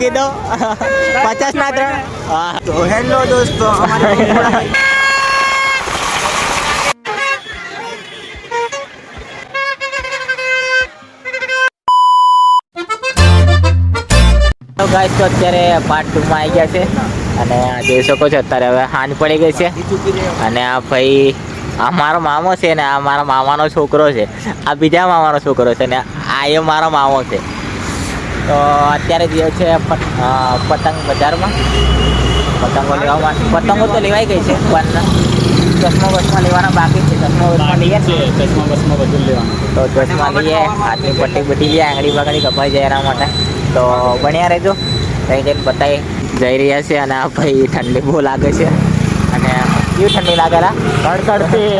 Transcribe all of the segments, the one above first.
કીધો 50 ના 3. તો હેલો દોસ્તો, તો ગાઈસ તો અત્યારે પાર્ટ 2 માં આવી ગયા છે અને જોઈ શકો છો અત્યારે હવે હાંજ પડી ગઈ છે અને આ ભાઈ આ મારો મામો છે ને આ મારા મામાનો છોકરો છે, આ બીજા મામાનો છોકરો છે ને આ એ મારો મામો છે. તો અત્યારે જે છે પતંગ બજારમાં પતંગો લેવા માટે પતંગો તો લેવાઈ ગઈ છે પણ ચશ્મા લેવાના બાકી છે. ચશ્મા લઈએ ચશ્મા બધું લેવાનું, તો ચશ્મા લઈએ, હાથની પટ્ટી બધી લઈએ, આંગળી બાંગળી કપાઈ જાય એના માટે. તો બન્યા રહેજો, કંઈ જઈને બતાવી જઈ રહ્યા છે. અને આ ભાઈ ઠંડી બહુ લાગે છે અને કેવી ઠંડી લાગેલા કડકડતી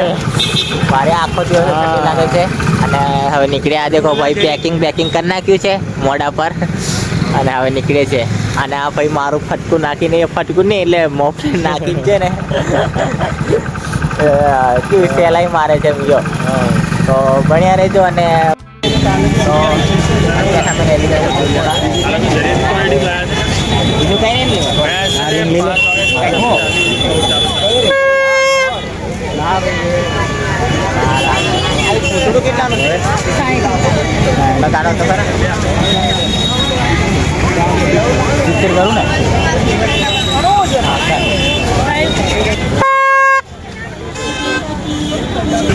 મારે આખો દિવસ ઠંડી લાગે છે. અને હવે નીકળ્યા આ દેખો ભાઈ પેકિંગ કરી નાખ્યું છે મોઢા પર અને હવે નીકળે છે. અને આ ભાઈ મારું ફટકું નાખીને એ ફટકું નહીં એટલે મોફલેટ નાખીને છે ને કેવી સહેલાઈ મારે છે બીજો. તો ભણ્યા રહેજો અને બીજું કઈ નહીં પૂછડું કેટલાનું છે? બતાડો તો ખરા 70 કરું ને.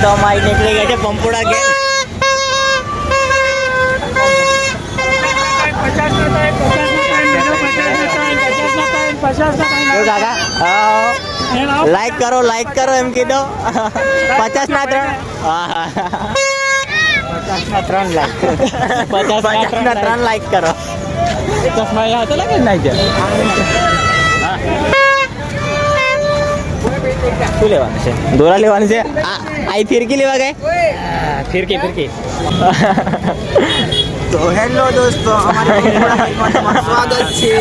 તો અમારી નીકળી ગયા છે પંપોડા કે લાઈક કરો એમ કીધો 50 ના 3. 50 ના 3 લાઈક કરો. ચશ્મા યા તો લાગે નહીં છે. શું લેવાનું છે? દોરા લેવાની છે. આઈ ફિરકી લેવા ગઈ ફિરકી. તો હેલો દોસ્તો, અમારા સ્વાગત છે.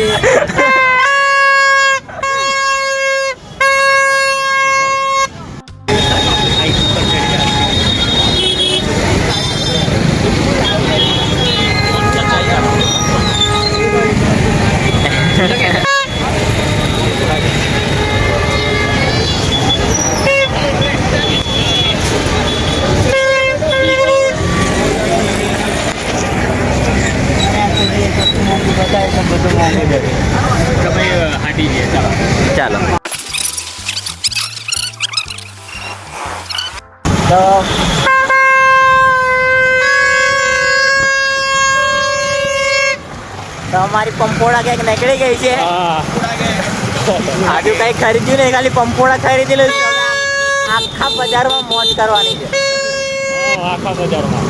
ચાલો તો અમારી પંપોડા ક્યાંક નીકળી ગઈ છે. આજુ કઈ ખરીદ્યું નહીં, ખાલી પંપોડા ખરીદેલું. આખા બજારમાં મોજ કરવાની છે. આખા બજારમાં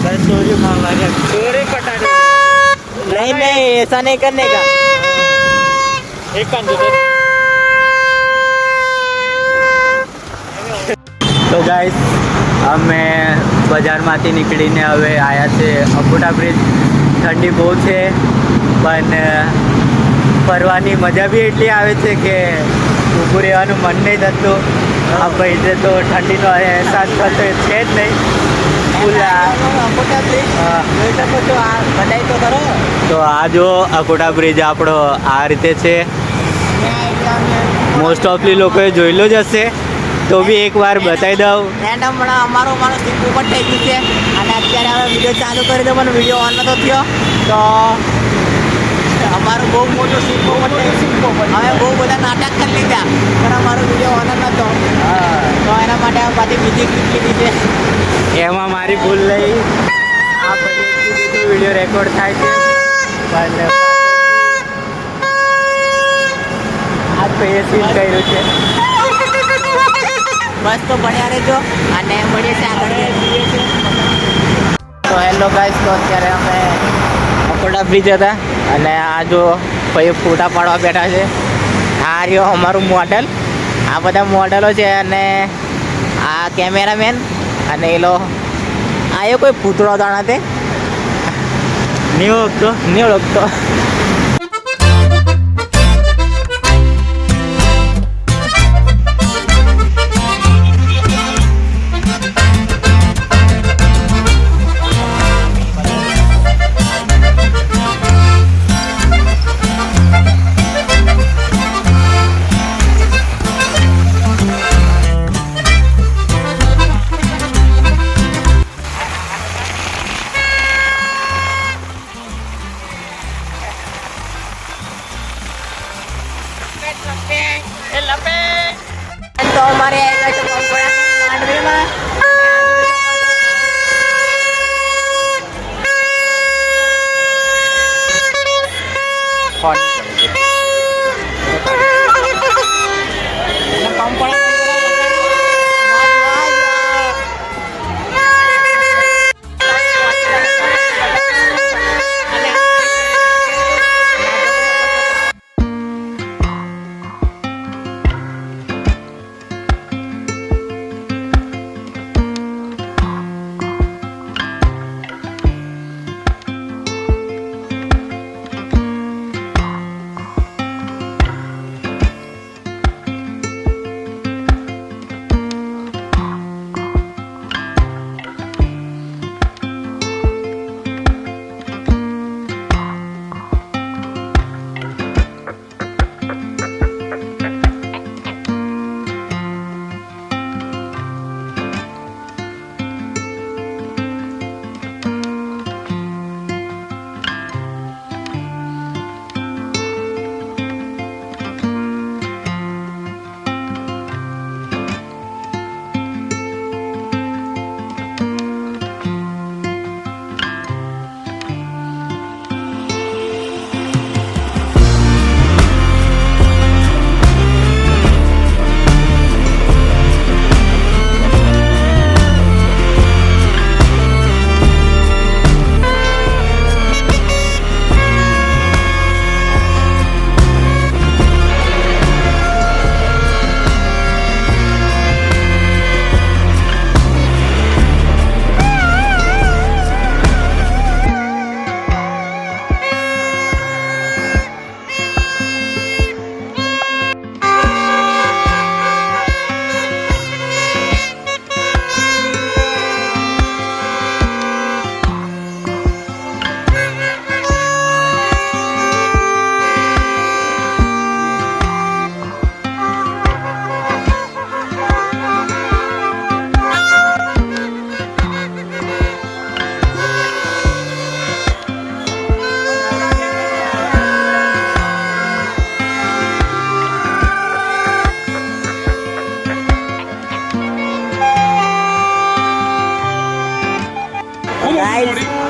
ચોરી પટાડી નહીં એસા નહીં કરને કા. તો ગાઈસ અમે બજારમાંથી નીકળીને હવે આવ્યા છે અકોટા બ્રિજ. ઠંડી બહુ છે પણ ફરવાની મજા બી એટલી આવે છે કે ઊભું રહેવાનું મન નહીં થતું. આ ભાઈ છે તો ઠંડીનો અહેસાસ થતો છે જ નહીં. તો આ જો અકોટા બ્રિજ આપણો આ રીતે છે. મોસ્ટ ઓફલી લોકોએ જોયેલો જ હશે, તો બી એકવાર બતાવી દઉં. હમણાં અમારો સીટ ઉપર થઈ ગયું છે અને અત્યારે હવે વિડીયો ચાલુ કરી દો પણ વિડીયો ઓન નતો થયો. તો અમારું બહુ મોટું સીટ ઉપર થઈ ગયું. અમે બહુ બધા નાટક કરી લીધા પણ અમારો વિડીયો ઓન નતો, તો એના માટે પાછી બીજી ક્લિપ લીધી છે. એમાં મારી ભૂલ નહીં. આ પછી વિડીયો રેકોર્ડ થાય છે પણ આ તો એ સીન કર્યું છે. બસ તો ભણ્યા રહેજો અને મળીએ છીએ આગળ. તો હેલો ગાઈસ, તો અત્યારે અમે અકોટા બ્રિજ હતા અને આ જો ભાઈ ફોટા પાડવા બેઠા છે. આ રહ્યો અમારું મોડલ, આ બધા મોડલો છે અને આ કેમેરામેન અને એ લો આ એ કોઈ પૂતળો દાણા તે નહીં ઓળખતો. તો અમારે આવ્યા છે પંપોળા માંડવીમાં.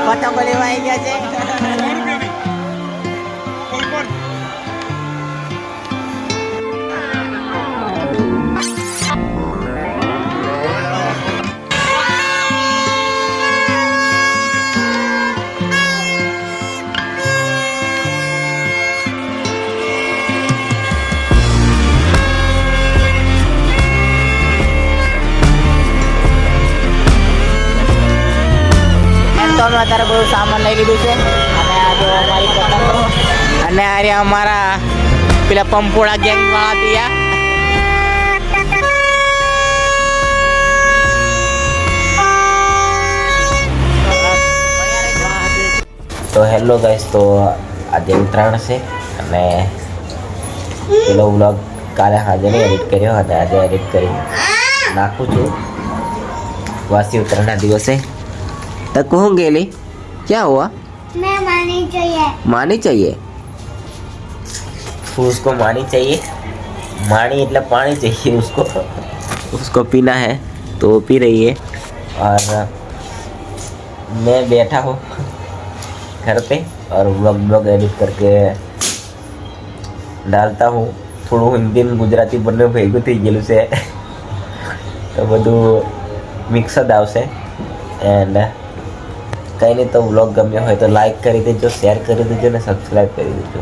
પતંગો લેવા આવી ગયા છે. અમે અત્યારે બધું સામાન લઈ લીધું છે અને આ જો અમારી પતંગો અને આ રહ્યા અમારા પેલા પંપોળા ગેંગ વાળા દિયા. તો હેલો ગાઈસ, તો આજે ઉત્તરાયણ છે અને પેલો વ્લોગ કાલે આજે નહીં એડિટ કર્યો અને આજે એડિટ કરી નાખું છું વાસી ઉત્તરાયણના દિવસે. तो कहूँ गेली क्या हुआ? मैं मानी चाहिए. मानी चाहिए उसको, मानी चाहिए. मानी એટલે पानी चाहिए उसको. उसको पीना है तो वो पी रही है और मैं बैठा हूँ घर पे और व्लॉग एडिट करके डालता हूँ. થોડું હિન્દી અને ગુજરાતી બંને ભેગું થઈ ગયેલું છે તો બધું મિક્સ જ આવશે. એન્ડ કંઈ નહીં, તો વ્લોગ ગમ્યો હોય તો લાઈક કરી દેજો, શેર કરી દેજો અને સબસ્ક્રાઈબ કરી દેજો.